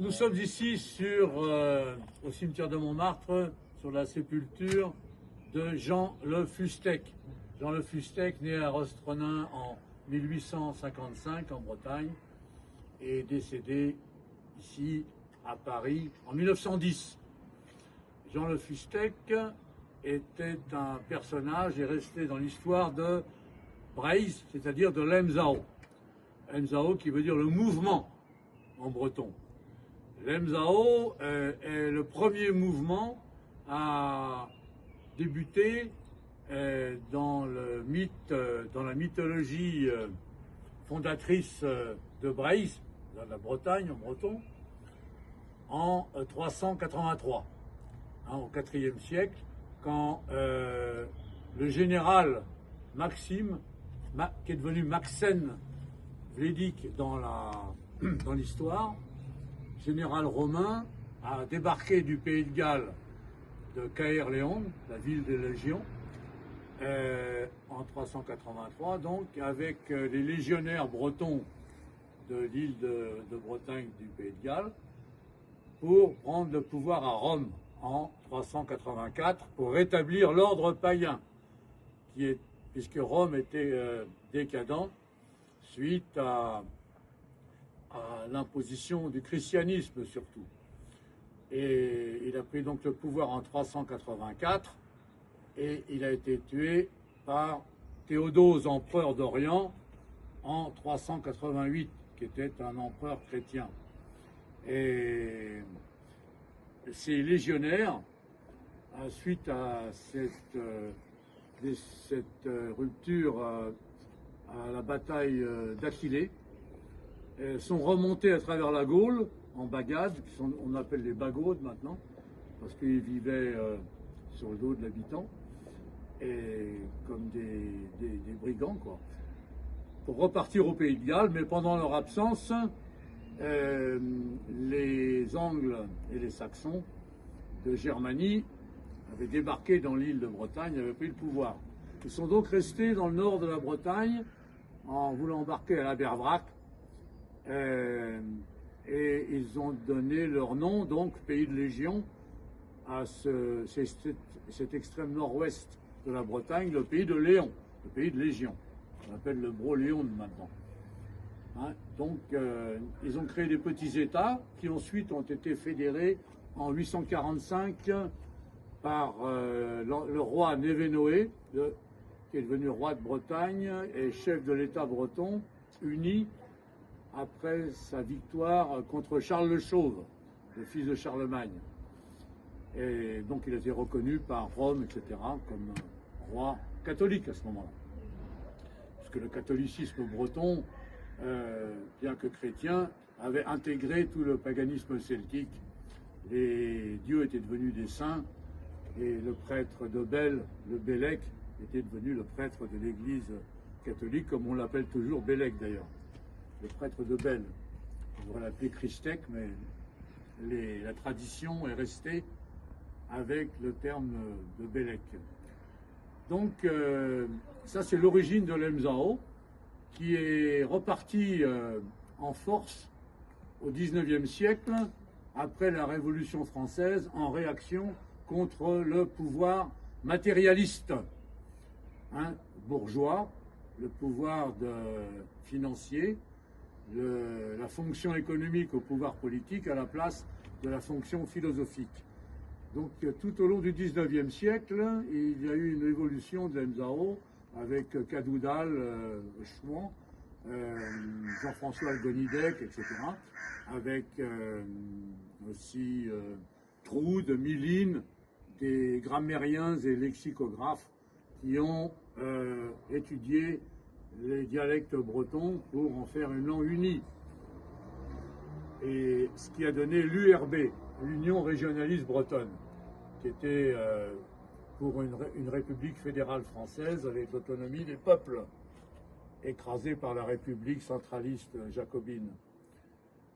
Nous sommes ici au cimetière de Montmartre, sur la sépulture de Jean Le Fustec. Jean Le Fustec, né à Rostronin en 1855 en Bretagne, et décédé ici à Paris en 1910. Jean Le Fustec était un personnage et resté dans l'histoire de Breizh, c'est-à-dire de l'Emzao. Emzao qui veut dire le mouvement en breton. L'Emzao est le premier mouvement à débuter dans la mythologie fondatrice de Breizh, dans la Bretagne en breton, en 383, au IVe siècle, quand le général Maxime, qui est devenu Maxène Vlédic dans l'histoire, général romain, a débarqué du pays de Galles de Caërléon, la ville des légions, en 383, donc avec les légionnaires bretons de l'île de Bretagne du pays de Galles, pour prendre le pouvoir à Rome en 384, pour rétablir l'ordre païen, puisque Rome était décadent suite à l'imposition du christianisme surtout. Et il a pris donc le pouvoir en 384 et il a été tué par Théodose, empereur d'Orient, en 388, qui était un empereur chrétien. Et ces légionnaires, suite à cette rupture à la bataille d'Achillée, sont remontés à travers la Gaule en bagades, on appelle les bagaudes maintenant, parce qu'ils vivaient sur le dos de l'habitant, et comme des brigands, quoi, pour repartir au pays de Galles. Mais pendant leur absence, les Angles et les Saxons de Germanie avaient débarqué dans l'île de Bretagne, avaient pris le pouvoir. Ils sont donc restés dans le nord de la Bretagne en voulant embarquer à la Berbrac, et ils ont donné leur nom, donc pays de Légion, à cet extrême nord-ouest de la Bretagne, le pays de Léon, le pays de Légion. On appelle le Bro-Léon maintenant. Donc, ils ont créé des petits États qui ensuite ont été fédérés en 845 par le roi Névénoé, qui est devenu roi de Bretagne et chef de l'État breton, uni après sa victoire contre Charles le Chauve, le fils de Charlemagne. Et donc il a été reconnu par Rome, etc., comme roi catholique à ce moment-là. Puisque le catholicisme breton, bien que chrétien, avait intégré tout le paganisme celtique. Les dieux étaient devenus des saints, et le prêtre de Bel, le Bélec, était devenu le prêtre de l'église catholique, comme on l'appelle toujours, Bélec d'ailleurs. Le prêtre de Bel. On devrait l'appeler Christec, mais la tradition est restée avec le terme de Bélec. Donc, ça c'est l'origine de l'Emzao, qui est reparti en force au XIXe siècle, après la Révolution française, en réaction contre le pouvoir matérialiste, bourgeois, le pouvoir financier, la fonction économique au pouvoir politique à la place de la fonction philosophique. Donc tout au long du XIXe siècle, il y a eu une évolution de l'Emzao avec Cadoudal, Chouan, Jean-François Algonidec, etc., avec aussi Troude, Miline, des grammairiens et lexicographes qui ont étudié les dialectes bretons pour en faire une langue unie. Et ce qui a donné l'URB, l'Union régionaliste bretonne, qui était pour une république fédérale française avec l'autonomie des peuples, écrasée par la république centraliste jacobine.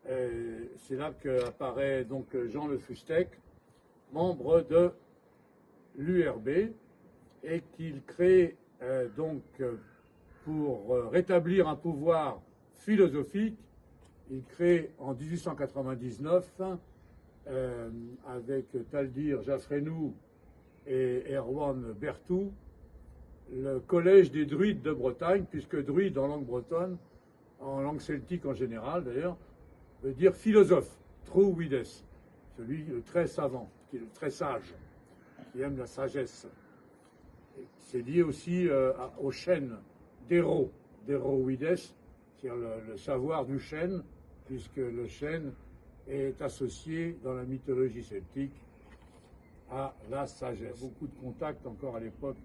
C'est là qu'apparaît donc Jean Le Fustec, membre de l'URB, et qu'il crée donc pour rétablir un pouvoir philosophique Il crée en 1899, avec Taldir Jaffrenou et Erwan Berthou, le collège des druides de Bretagne, puisque druide en langue bretonne, en langue celtique en général d'ailleurs, veut dire philosophe, Trúides, celui très savant, qui est très sage, qui aime la sagesse. C'est lié aussi au chêne d'Héro, d'Héroïdes, c'est-à-dire le savoir du chêne, puisque le chêne est associé dans la mythologie celtique à la sagesse. Il y a beaucoup de contacts encore à l'époque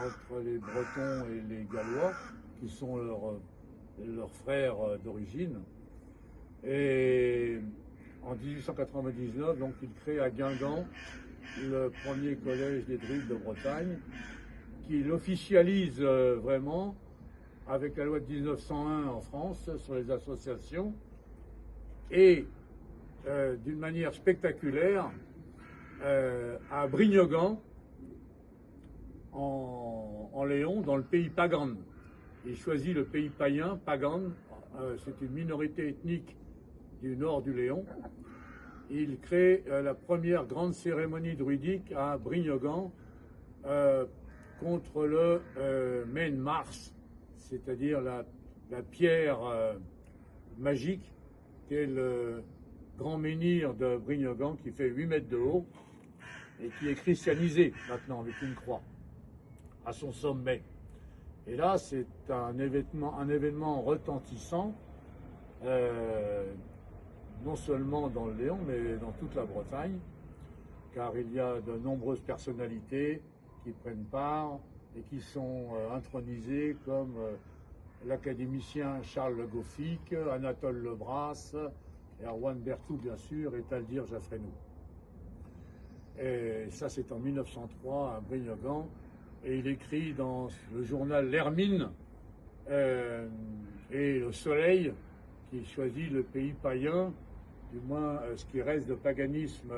entre les Bretons et les Gallois, qui sont leurs frères d'origine. Et en 1899, donc, il crée à Guingamp le premier collège des druides de Bretagne, qu'il officialise vraiment avec la loi de 1901 en France sur les associations, et d'une manière spectaculaire à Brignogan, en Léon, dans le pays pagan. Il choisit le pays païen, pagan, c'est une minorité ethnique du nord du Léon. Il crée la première grande cérémonie druidique à Brignogan contre le Main Mars, c'est-à-dire la pierre magique, qui est le grand menhir de Brignogan, qui fait 8 mètres de haut et qui est christianisé maintenant avec une croix à son sommet. Et là, c'est un événement retentissant, non seulement dans le Léon, mais dans toute la Bretagne, car il y a de nombreuses personnalités qui prennent part et qui sont intronisées, comme l'académicien Charles Le Goffik, Anatole Lebras, Erwan Berthou bien sûr, et Taldir Jaffrenou. Et ça, c'est en 1903 à Brignogan, et il écrit dans le journal L'Hermine et Le Soleil qu'il choisit le pays païen, du moins ce qui reste de paganisme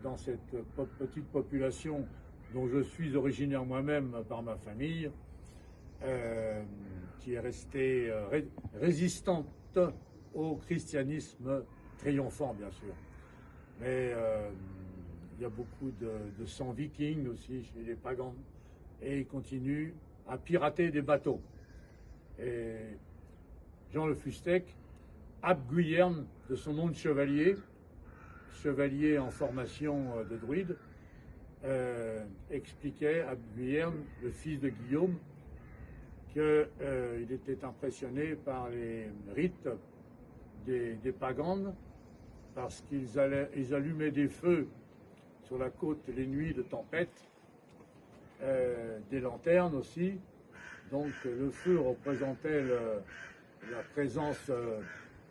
dans cette petite population dont je suis originaire moi-même par ma famille, qui est restée résistante au christianisme triomphant, bien sûr. Mais il y a beaucoup de sang vikings aussi chez les pagans, et ils continuent à pirater des bateaux. Et Jean Le Fustec, Abbé Guillerme, de son nom de chevalier en formation de druide, expliquait à Guillerme, le fils de Guillaume, qu'il était impressionné par les rites des pagans, parce qu'ils allumaient des feux sur la côte les nuits de tempête, des lanternes aussi. Donc le feu représentait la présence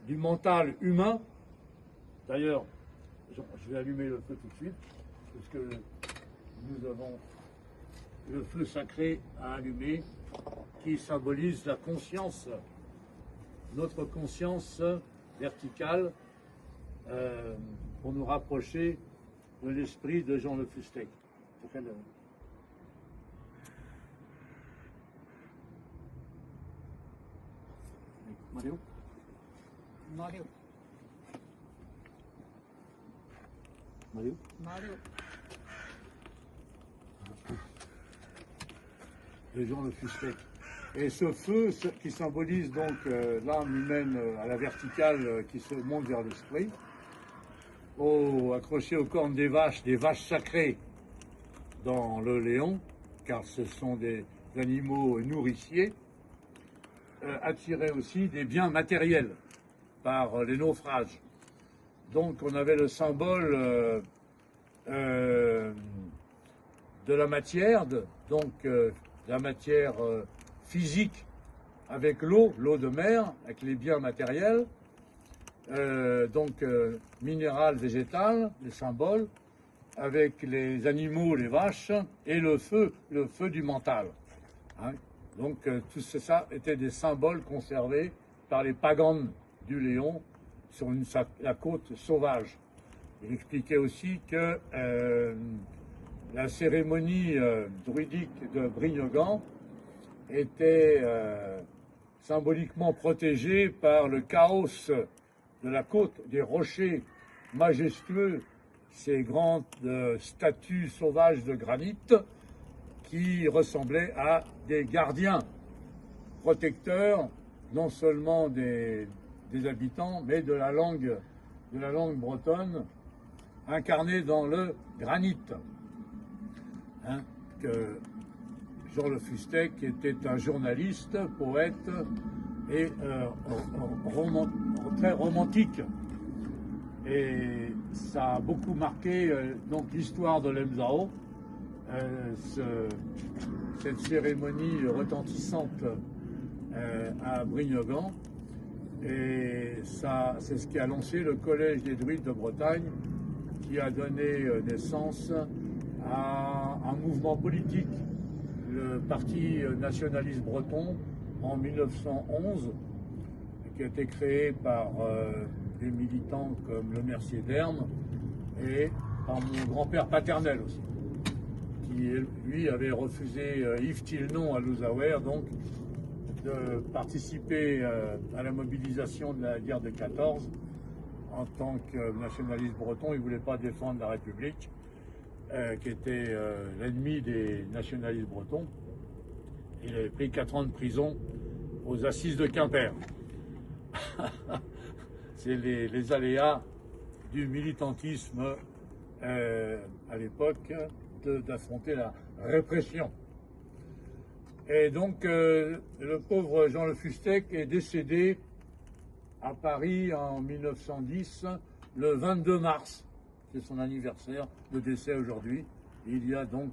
du mental humain. D'ailleurs, je vais allumer le feu tout de suite, parce que nous avons le feu sacré à allumer, qui symbolise la conscience, notre conscience verticale, pour nous rapprocher de l'esprit de Jean Le Fustec. Mario? Mario. Mario? Mario. De Jean Le Fustec. Et ce feu qui symbolise donc l'âme humaine à la verticale qui se monte vers l'esprit, accroché aux cornes des vaches sacrées dans le Léon, car ce sont des animaux nourriciers, attirait aussi des biens matériels par les naufrages. Donc on avait le symbole de la matière, la matière physique avec l'eau de mer, avec les biens matériels, minéral, végétal, les symboles, avec les animaux, les vaches, et le feu du mental. Hein. Donc tout ça était des symboles conservés par les pagans du Léon sur la côte sauvage. Il expliquait aussi que la cérémonie druidique de Brignogan était symboliquement protégé par le chaos de la côte, des rochers majestueux, ces grandes statues sauvages de granit qui ressemblaient à des gardiens protecteurs non seulement des habitants, mais de la langue bretonne, incarnée dans le granit. Hein, que Jean Le Fustec était un journaliste, poète et très romantique. Et ça a beaucoup marqué donc l'histoire de l'Emzao, cette cérémonie retentissante à Brignogan. Et ça, c'est ce qui a lancé le Collège des Druides de Bretagne, qui a donné naissance à un mouvement politique, le Parti nationaliste breton, en 1911, qui a été créé par des militants comme Le Mercier d'Hermes et par mon grand-père paternel aussi, qui lui avait refusé Yves Tillenon à Louzaouer, donc de participer à la mobilisation de la guerre de 14 en tant que nationaliste breton. Il ne voulait pas défendre la République, qui était l'ennemi des nationalistes bretons. Il avait pris 4 ans de prison aux assises de Quimper. C'est les aléas du militantisme à l'époque d'affronter la répression. Et donc, le pauvre Jean Le Fustec est décédé à Paris en 1910, le 22 mars. C'est son anniversaire de décès aujourd'hui. Il y a donc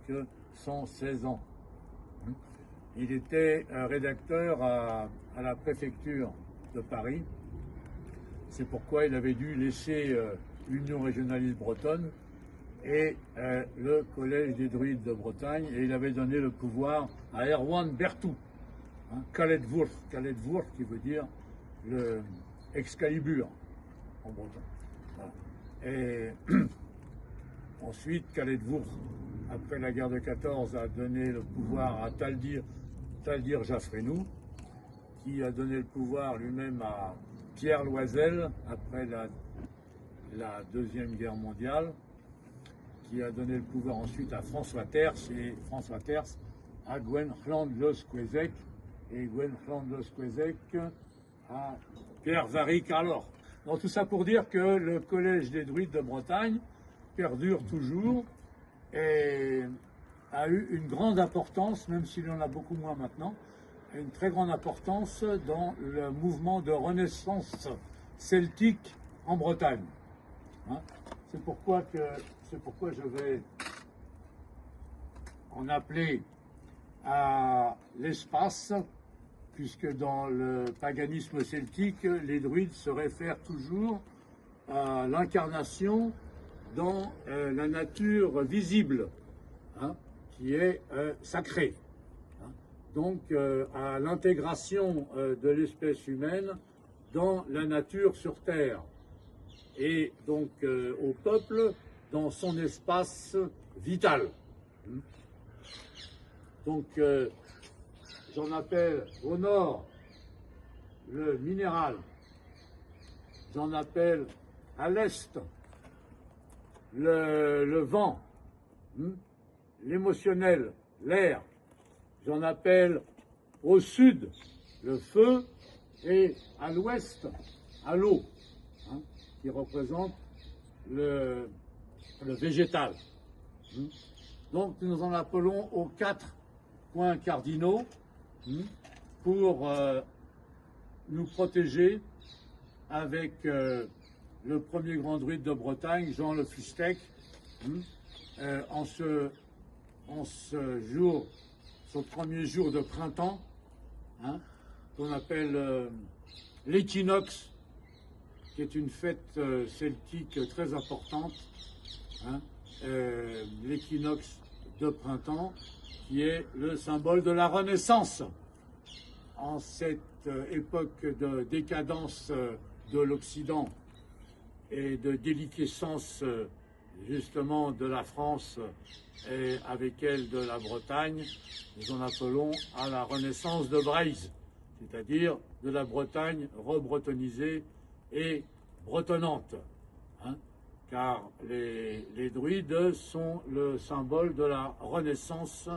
116 ans. Il était rédacteur à la préfecture de Paris. C'est pourquoi il avait dû laisser l'Union régionaliste bretonne et le Collège des Druides de Bretagne, et il avait donné le pouvoir à Erwan Berthou, Calet-Wurf qui veut dire le Excalibur en breton. Voilà. Et ensuite, Calet-Wurf, après la guerre de 14, a donné le pouvoir à Taldir Jaffrenou, qui a donné le pouvoir lui-même à Pierre Loisel après la Deuxième Guerre mondiale, qui a donné le pouvoir ensuite à François Terce, et François Terce à Gwen Flandlos Quezec, et Gwen Flandlos Quezec à Pierre Varic alors. Donc tout ça pour dire que le Collège des Druides de Bretagne perdure toujours et a eu une grande importance, même s'il en a beaucoup moins maintenant, une très grande importance dans le mouvement de renaissance celtique en Bretagne. Hein? C'est pourquoi je vais en appeler à l'espace, puisque dans le paganisme celtique, les druides se réfèrent toujours à l'incarnation dans la nature visible, hein, qui est sacrée. Hein. Donc à l'intégration de l'espèce humaine dans la nature sur Terre, et donc au peuple dans son espace vital. Donc j'en appelle au nord le minéral, j'en appelle à l'est le vent, l'émotionnel, l'air, j'en appelle au sud le feu, et à l'ouest à l'eau, hein, qui représente le végétal. Donc nous en appelons aux 4 points cardinaux pour nous protéger avec le premier grand druide de Bretagne, Jean Le Fustec, en ce jour, son premier jour de printemps, hein, qu'on appelle l'équinoxe, qui est une fête celtique très importante, hein, l'équinoxe de printemps, qui est le symbole de la Renaissance. En cette époque de décadence de l'Occident et de déliquescence justement de la France et avec elle de la Bretagne, nous en appelons à la Renaissance de Breiz, c'est-à-dire de la Bretagne rebretonnisée et bretonnante, hein, car les druides sont le symbole de la Renaissance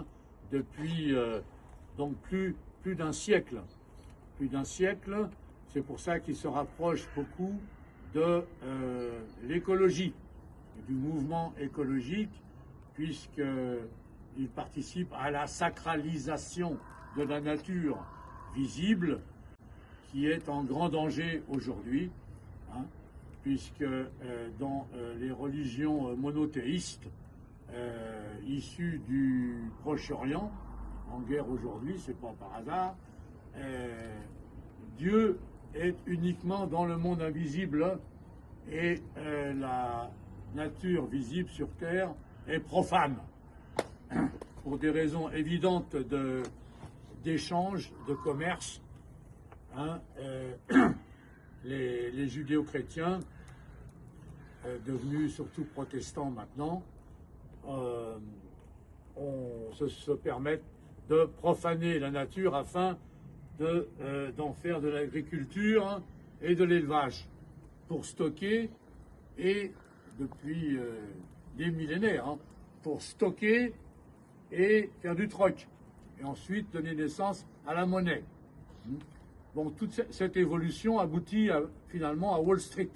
depuis donc plus d'un siècle. Plus d'un siècle, c'est pour ça qu'ils se rapprochent beaucoup de l'écologie, du mouvement écologique, puisqu'ils participent à la sacralisation de la nature visible, qui est en grand danger aujourd'hui, hein, puisque dans les religions monothéistes issues du Proche-Orient, en guerre aujourd'hui, c'est pas par hasard, Dieu est uniquement dans le monde invisible et la nature visible sur terre est profane, pour des raisons évidentes d'échange, de commerce. Hein, les judéo-chrétiens, devenus surtout protestants maintenant, se permettent de profaner la nature afin d'en faire de l'agriculture et de l'élevage pour stocker, et depuis des millénaires, hein, pour stocker et faire du troc, et ensuite donner naissance à la monnaie. Bon, toute cette évolution aboutit finalement à Wall Street.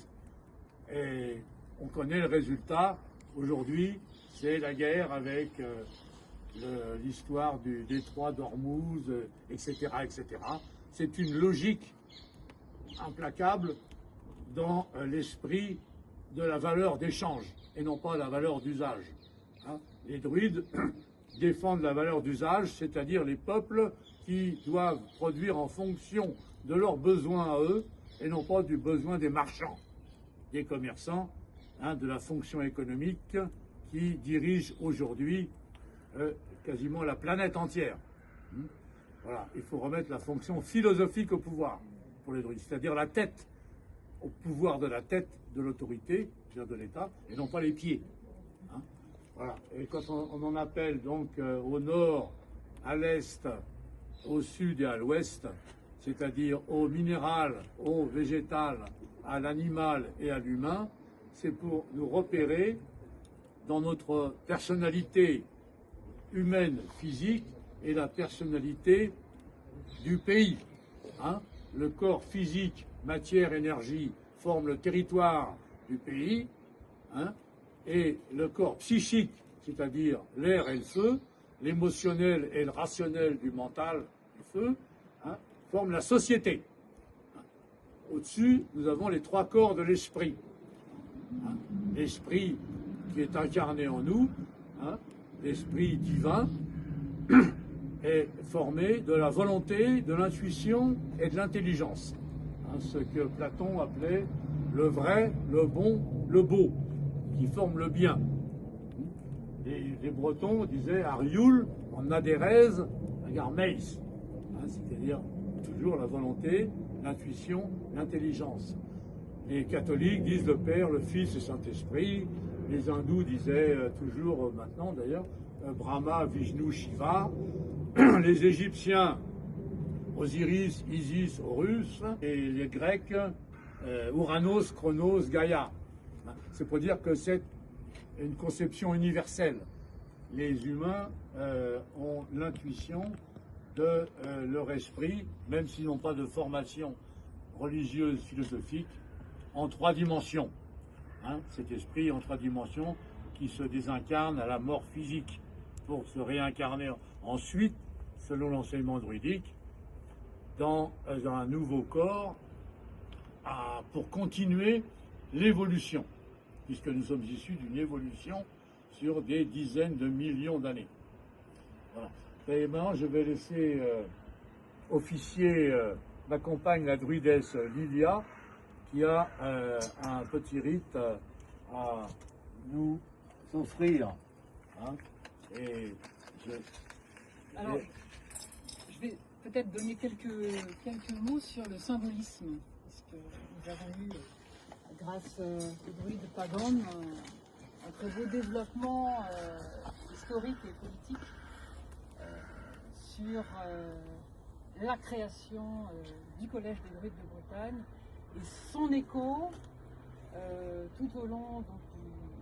Et on connaît le résultat. Aujourd'hui, c'est la guerre avec l'histoire du détroit d'Ormuz, etc., etc. C'est une logique implacable dans l'esprit de la valeur d'échange et non pas la valeur d'usage. Hein, les druides défendent la valeur d'usage, c'est-à-dire les peuples qui doivent produire en fonction de leurs besoins à eux et non pas du besoin des marchands, des commerçants, hein, de la fonction économique qui dirige aujourd'hui quasiment la planète entière. Voilà, il faut remettre la fonction philosophique au pouvoir pour les druides, c'est-à-dire la tête, au pouvoir de la tête de l'autorité, c'est-à-dire de l'État, et non pas les pieds. Hein, voilà. Et quand on en appelle donc au nord, à l'est, au sud et à l'ouest, c'est-à-dire au minéral, au végétal, à l'animal et à l'humain, c'est pour nous repérer dans notre personnalité humaine, physique, et la personnalité du pays. Hein, le corps physique, matière, énergie, forme le territoire du pays, hein, et le corps psychique, c'est-à-dire l'air et le feu, l'émotionnel et le rationnel du mental, du feu, hein, forment la société. Au-dessus, nous avons les trois corps de l'esprit. Hein, l'esprit qui est incarné en nous, hein, l'esprit divin, est formé de la volonté, de l'intuition et de l'intelligence. Hein, ce que Platon appelait le vrai, le bon, le beau, qui forme le bien. Les Bretons disaient Arioul, en adérez, agarmeis, hein, c'est-à-dire toujours la volonté, l'intuition, l'intelligence. Les catholiques disent le Père, le Fils et le Saint-Esprit. Les hindous disaient toujours maintenant d'ailleurs Brahma, Vishnu, Shiva. Les Égyptiens, Osiris, Isis, Horus. Et les Grecs, Ouranos, Chronos, Gaïa. C'est pour dire que c'est une conception universelle. Les humains ont l'intuition de leur esprit, même s'ils n'ont pas de formation religieuse, philosophique, en trois dimensions. Hein, cet esprit en trois dimensions qui se désincarne à la mort physique pour se réincarner ensuite, selon l'enseignement druidique, dans un nouveau corps pour continuer l'évolution, puisque nous sommes issus d'une évolution sur des dizaines de millions d'années. Voilà. Et maintenant, je vais laisser officier ma compagne, la druidesse Lilia, qui a un petit rite à nous offrir. Hein. Alors, je vais peut-être donner quelques mots sur le symbolisme, parce que nous avons eu, grâce aux druides pagans, un très beau développement historique et politique sur la création du Collège des Druides de Bretagne et son écho tout au long donc,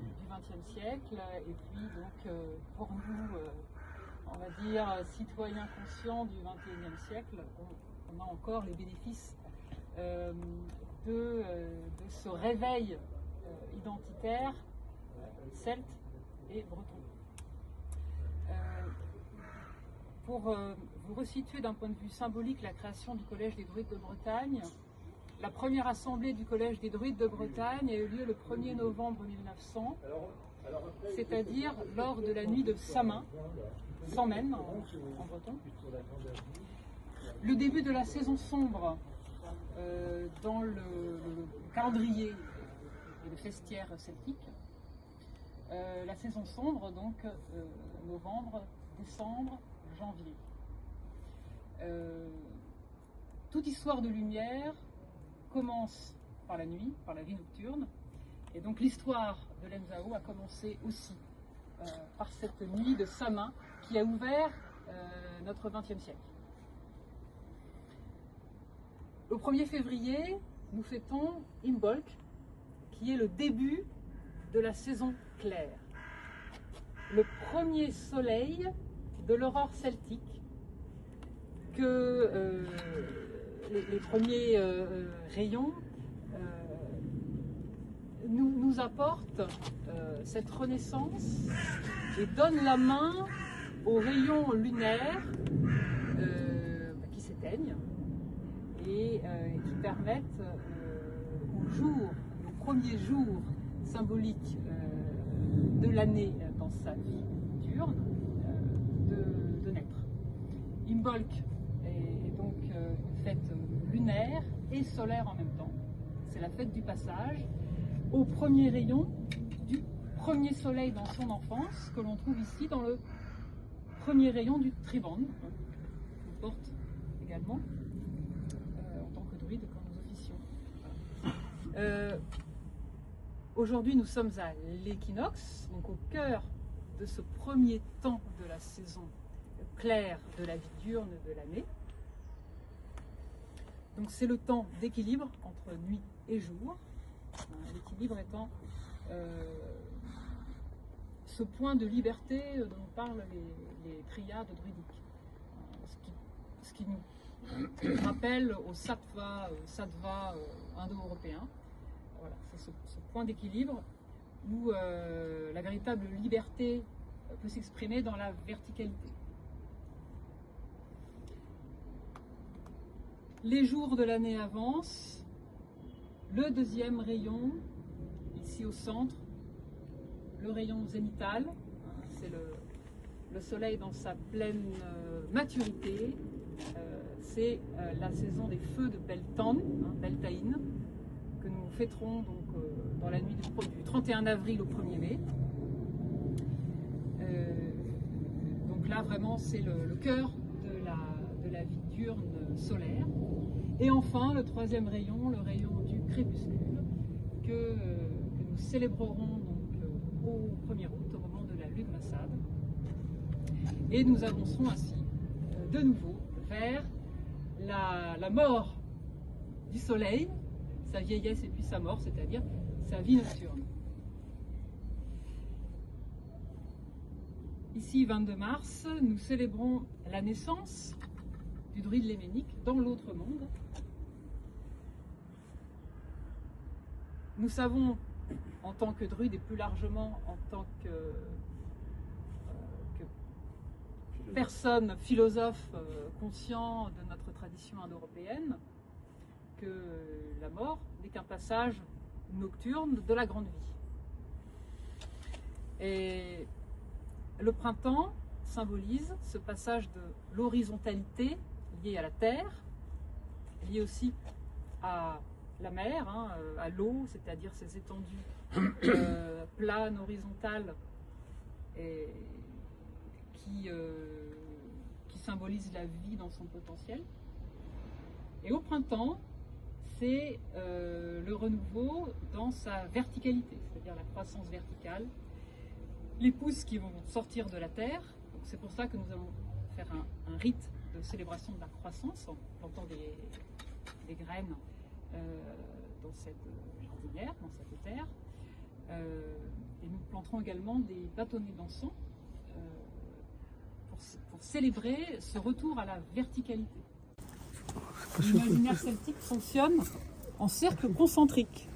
du XXe siècle. Et puis donc pour nous, on va dire citoyens conscients du XXIe siècle, on a encore les bénéfices de ce réveil identitaire celte et breton. Pour vous resituer d'un point de vue symbolique la création du Collège des Druides de Bretagne, la première assemblée du Collège des Druides de Bretagne a eu lieu le 1er novembre 1900, c'est-à-dire lors de la nuit de Samhain, Samhain en breton. Le début de la saison sombre dans le calendrier et le festiaire celtique. La saison sombre, donc novembre, décembre, janvier. Toute histoire de lumière commence par la nuit, par la vie nocturne. Et donc l'histoire de Lenzao a commencé aussi par cette nuit de Samhain qui a ouvert notre XXe siècle. Au 1er février, nous fêtons Imbolc, qui est le début de la saison claire. Le premier soleil de l'aurore celtique que les premiers rayons nous apportent cette renaissance et donnent la main aux rayons lunaires qui s'éteignent et qui permettent aux premiers jours symboliques de l'année dans sa vie diurne de naître. Imbolc est donc une fête lunaire et solaire en même temps. C'est la fête du passage au premier rayon du premier soleil dans son enfance que l'on trouve ici dans le premier rayon du tribande, qu'on porte également en tant que druide quand nous officions. Aujourd'hui, nous sommes à l'équinoxe, donc au cœur de ce premier temps de la saison claire de la vie diurne de l'année. Donc c'est le temps d'équilibre entre nuit et jour, l'équilibre étant ce point de liberté dont parlent les triades druidiques, ce qui nous rappelle au sattva indo-européen. Voilà, c'est ce point d'équilibre où la véritable liberté peut s'exprimer dans la verticalité. Les jours de l'année avancent, le deuxième rayon, ici au centre, le rayon zénithal, c'est le soleil dans sa pleine maturité, c'est la saison des feux de Beltane, Beltaïn, que nous fêterons donc, dans la nuit du 31 avril au 1er mai. Donc là vraiment c'est le cœur de la vie diurne solaire. Et enfin le troisième rayon, le rayon du crépuscule, que nous célébrerons donc, au 1er août, au moment de la lune massade. Et nous avancerons ainsi de nouveau vers la mort du soleil, sa vieillesse et puis sa mort, c'est-à-dire sa vie nocturne. Ici, 22 mars, nous célébrons la naissance du druide léménique dans l'autre monde. Nous savons, en tant que druide et plus largement en tant que personne, philosophe conscient de notre tradition indo-européenne, que la mort n'est qu'un passage nocturne de la grande vie. Et le printemps symbolise ce passage de l'horizontalité liée à la terre, liée aussi à la mer, à l'eau, c'est-à-dire ces étendues planes, horizontales, et qui symbolisent la vie dans son potentiel. Et au printemps, c'est le renouveau dans sa verticalité, c'est-à-dire la croissance verticale, les pousses qui vont sortir de la terre. C'est pour ça que nous allons faire un rite de célébration de la croissance. On plantons des graines dans cette jardinière, dans cette terre. Et nous planterons également des bâtonnets d'encens pour célébrer ce retour à la verticalité. L'imaginaire celtique fonctionne en cercle concentrique.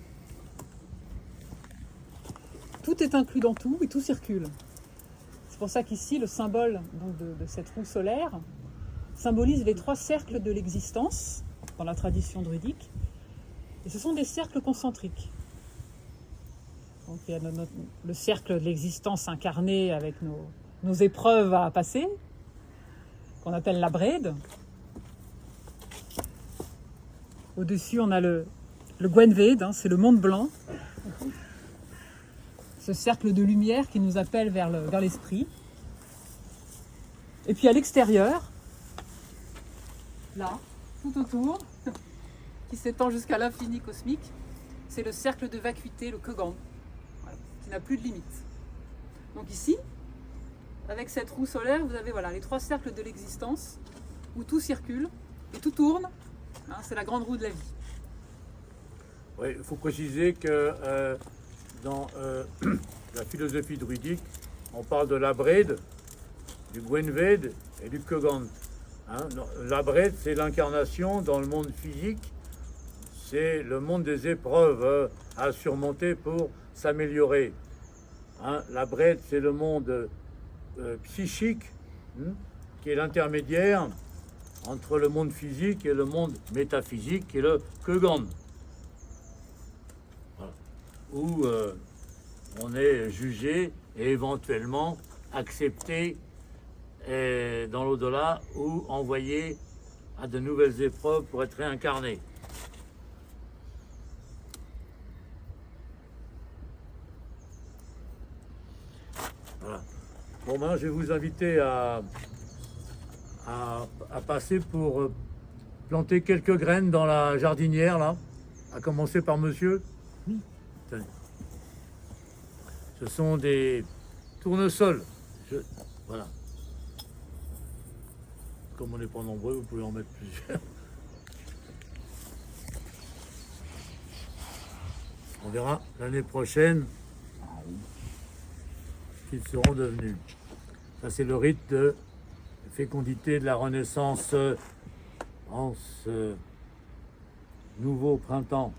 Tout est inclus dans tout et tout circule. C'est pour ça qu'ici, le symbole donc, de cette roue solaire symbolise les 3 cercles de l'existence dans la tradition druidique. Et ce sont des cercles concentriques. Donc il y a le cercle de l'existence incarné avec nos épreuves à passer, qu'on appelle la brède. Au-dessus, on a le Gwenved, hein, c'est le monde blanc. Ce cercle de lumière qui nous appelle vers l'esprit. Et puis à l'extérieur, là, tout autour, qui s'étend jusqu'à l'infini cosmique, c'est le cercle de vacuité, le Kögand, voilà, qui n'a plus de limite. Donc ici, avec cette roue solaire, vous avez voilà, les 3 cercles de l'existence, où tout circule et tout tourne. Hein, c'est la grande roue de la vie. Oui, il faut préciser que dans la philosophie druidique, on parle de la brède, du Gwenved et du Kögand. Hein, la brède, c'est l'incarnation dans le monde physique, c'est le monde des épreuves à surmonter pour s'améliorer. Hein, la brède, c'est le monde psychique, qui est l'intermédiaire entre le monde physique et le monde métaphysique, qui est le Kögand. Voilà. Où on est jugé et éventuellement accepté dans l'au-delà ou envoyé à de nouvelles épreuves pour être réincarné. Voilà. Bon, ben, je vais vous inviter à passer pour planter quelques graines dans la jardinière, là, à commencer par monsieur. Oui. Tenez. Ce sont des tournesols. Voilà. Comme on n'est pas nombreux, vous pouvez en mettre plusieurs. On verra l'année prochaine qu'ils seront devenus. Ça, c'est le rite de fécondité de la Renaissance en ce nouveau printemps.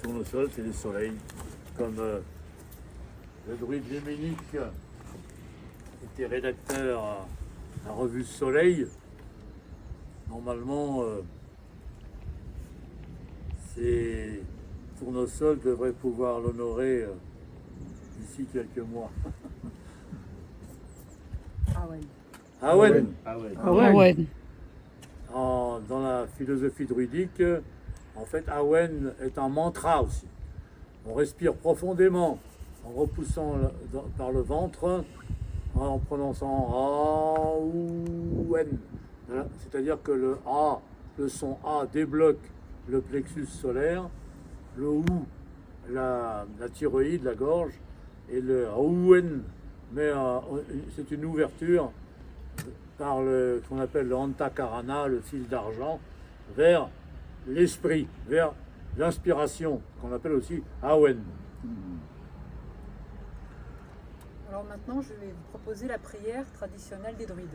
Tournesol, c'est les soleils, comme le druide Léménique était rédacteur à la revue Soleil. Normalement, ces tournesols devraient pouvoir l'honorer d'ici quelques mois. Awen. Dans la philosophie druidique, en fait, Awen est un mantra aussi. On respire profondément en repoussant par le ventre, en prononçant Awen. Voilà. C'est-à-dire que le A, le son A débloque le plexus solaire, le OU, la thyroïde, la gorge, et le Awen, mais c'est une ouverture par ce qu'on appelle le Antakarana, le fil d'argent, vers l'esprit, vers l'inspiration, qu'on appelle aussi Awen. Alors maintenant, je vais vous proposer la prière traditionnelle des druides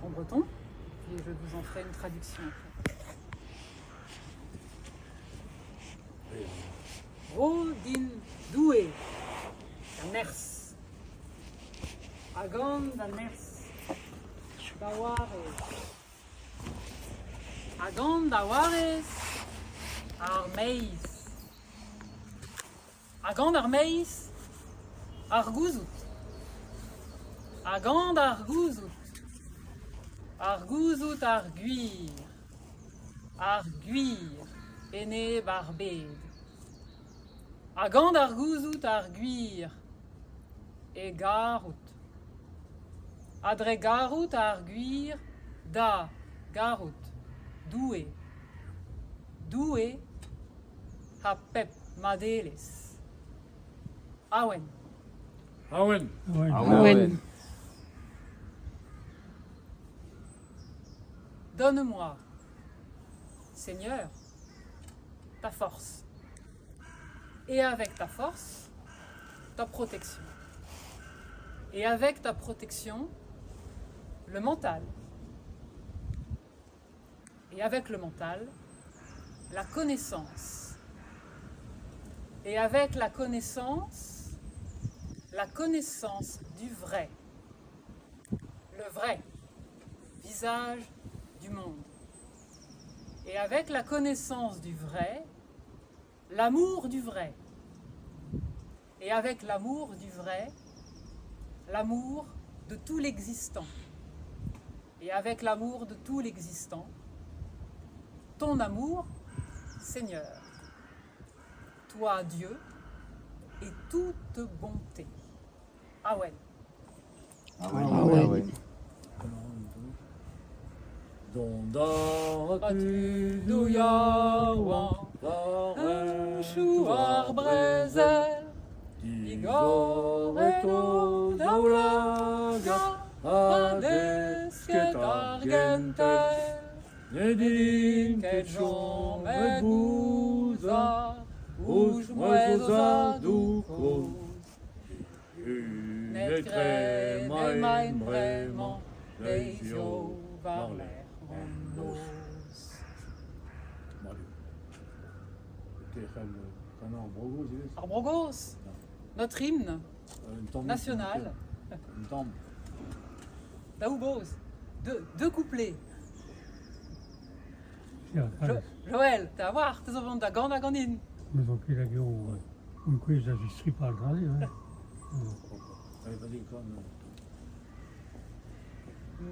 en breton, et je vous en ferai une traduction. Rodin doué, daners, agon daners, dawares, agon dawares, armeis, agon armeis, arguzut, agand arguzut, Argouzut arguir, arguir, ene barbed. Agand argouzut arguir, e garout. Adre garout arguir, da, garout, doué. Doué, ha pep madeles. Awen. Awen. Awen. Donne-moi, Seigneur, ta force. Et avec ta force, ta protection. Et avec ta protection, le mental. Et avec le mental, la connaissance. Et avec la connaissance du vrai. Le vrai visage du monde. Et avec la connaissance du vrai, l'amour du vrai. Et avec l'amour du vrai, l'amour de tout l'existant. Et avec l'amour de tout l'existant, ton amour, Seigneur. Toi, Dieu, et toute bonté. Awen. Awen. Dondatu Douyawan, un chouar brezel, Igor eto daulaga, adesket argentel, Nedin ket jom et bouza, ouj mouezosa doukoz, net gren emain bremañ, leizio varler an noz. Arbrogos, notre hymne national. Daoubos, deux couplets. Joël, t'as à voir, t'es au da gand a gandine. Mais donc il a dit un quiz à Stripal Radio. Allez, vas-y, comme...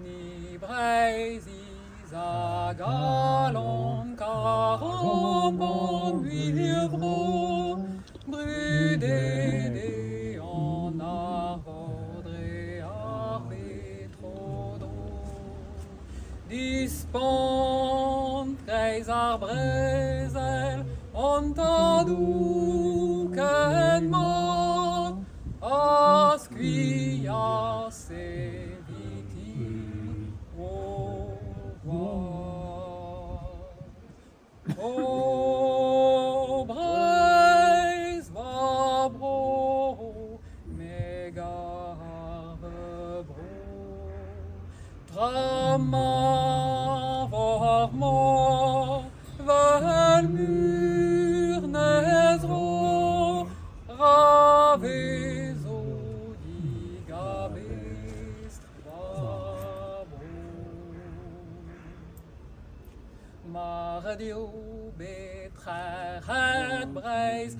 Ni braisis a galon carambon lievro brudede en arvordre arbetrodro dispont greis arbrezel ontadu ken mort asquia se O breis va bro, megarve bro, drama vor mor, vel mur nezro, ravezo digabest va bro. Mardio betrer breis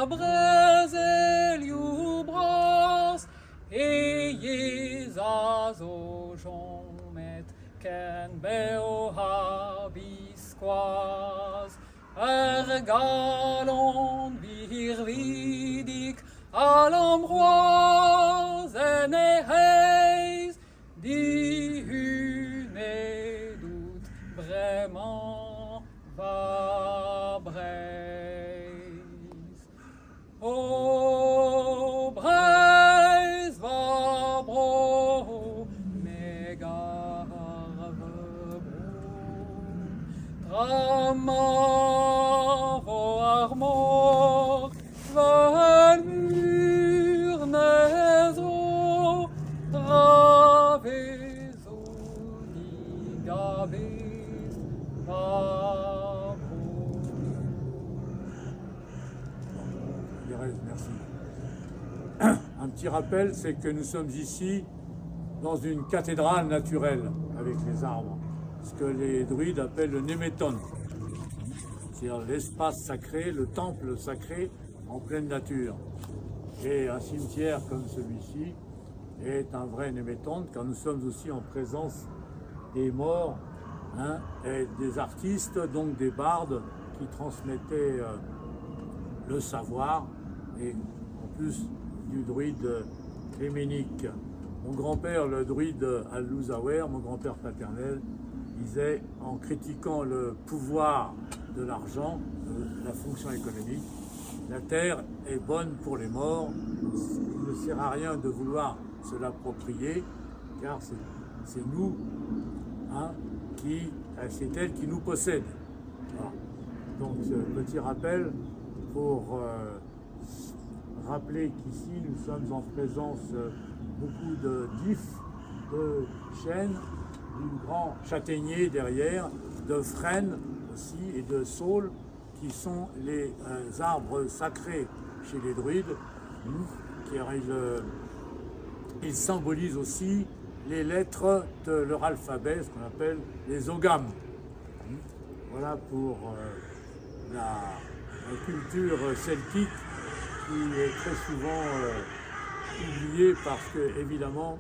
brezel you bros yezaz o jomet ken beo habisquaz galon virvidic alambroise ene heis di hune dout vraiment va breis. O breis va bro, megarve bro, drama vo armor, vel mur nezro, dravezo digabest va bro. Merci. Un petit rappel, c'est que nous sommes ici dans une cathédrale naturelle avec les arbres, ce que les druides appellent le néméton, c'est-à-dire l'espace sacré, le temple sacré en pleine nature. Et un cimetière comme celui-ci est un vrai néméton, car nous sommes aussi en présence des morts, hein, et des artistes, donc des bardes qui transmettaient le savoir, et en plus du druide cléménique. Mon grand-père, le druide Al-Luzawer, mon grand-père paternel, disait, en critiquant le pouvoir de l'argent, la fonction économique, la terre est bonne pour les morts, il ne sert à rien de vouloir se l'approprier, car c'est nous, hein, c'est elle qui nous possède. Voilà. Donc ce petit rappel pour rappeler qu'ici nous sommes en présence beaucoup de d'ifs, de chênes, du grand châtaignier derrière, de frênes aussi et de saules qui sont les arbres sacrés chez les druides, car ils symbolisent aussi les lettres de leur alphabet, ce qu'on appelle les oghams. Voilà pour la culture celtique qui est très souvent oubliée parce que, évidemment,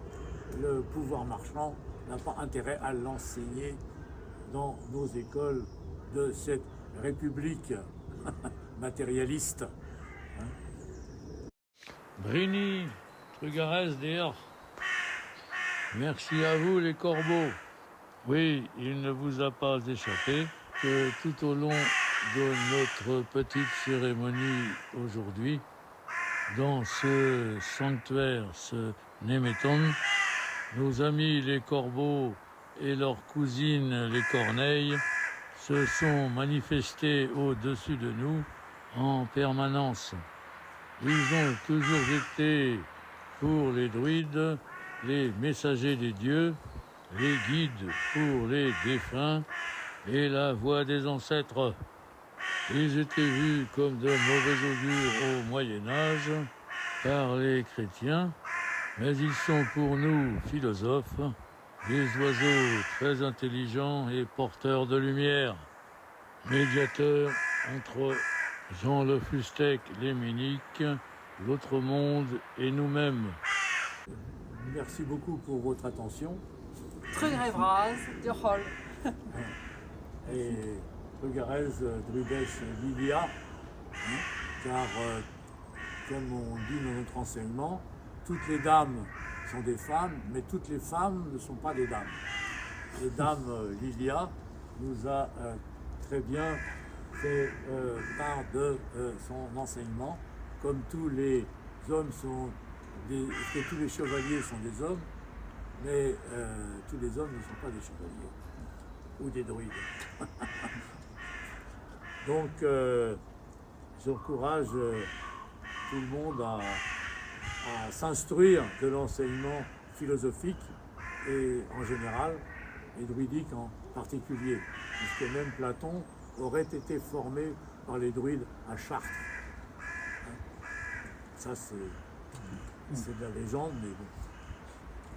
le pouvoir marchand n'a pas intérêt à l'enseigner dans nos écoles de cette république matérialiste. Brini, Trugarès Déor. Merci à vous les corbeaux. Oui, il ne vous a pas échappé que tout au long de notre petite cérémonie aujourd'hui, dans ce sanctuaire, ce Néméton, nos amis les corbeaux et leurs cousines les corneilles se sont manifestés au-dessus de nous en permanence. Ils ont toujours été, pour les druides, les messagers des dieux, les guides pour les défunts et la voix des ancêtres. Ils étaient vus comme de mauvais augures au Moyen-Âge par les chrétiens, mais ils sont pour nous philosophes, des oiseaux très intelligents et porteurs de lumière, médiateurs entre Jean le Fustec léménique, l'autre monde et nous-mêmes. Merci beaucoup pour votre attention. Trugarez Diolch. Et Trugarez Druides Lilia, car comme on dit dans notre enseignement, toutes les dames sont des femmes, mais toutes les femmes ne sont pas des dames. Et Dame Lilia nous a très bien fait part de son enseignement, comme tous les hommes sont que tous les chevaliers sont des hommes, mais tous les hommes ne sont pas des chevaliers ou des druides. Donc, j'encourage tout le monde à s'instruire de l'enseignement philosophique et en général, et druidique en particulier, puisque même Platon aurait été formé par les druides à Chartres. Ça, c'est de la légende, mais bon,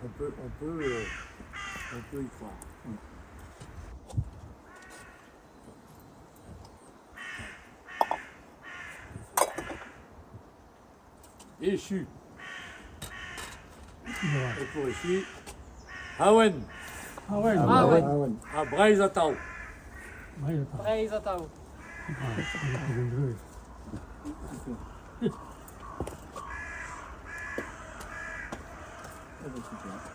on peut y croire. Échu. Et pour échu, Awen, Ah ouais, Ah ouais. à Braizatao. Ouais, attends. Braise Atao. Ah,